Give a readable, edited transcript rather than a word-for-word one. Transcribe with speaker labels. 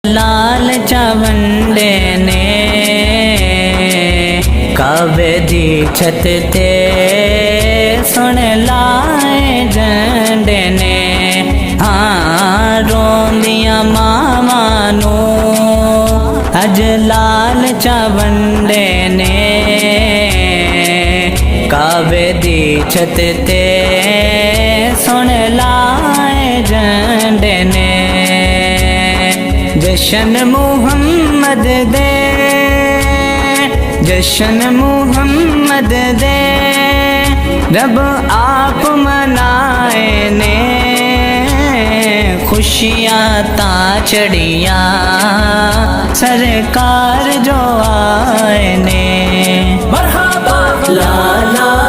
Speaker 1: لال چونڈے نے کعبے دی چھت تے سن لائے جھنڈے نے ہاں روندیاں ماواں نوں اج لال چونڈے نے کعبے دی چھت تے سن لائے جھنڈے نے جشن محمد دے جشن محمد دے رب آپ منائے نے خوشیاں تا چڑھیاں سرکار جو آئے نے مرحبا لالا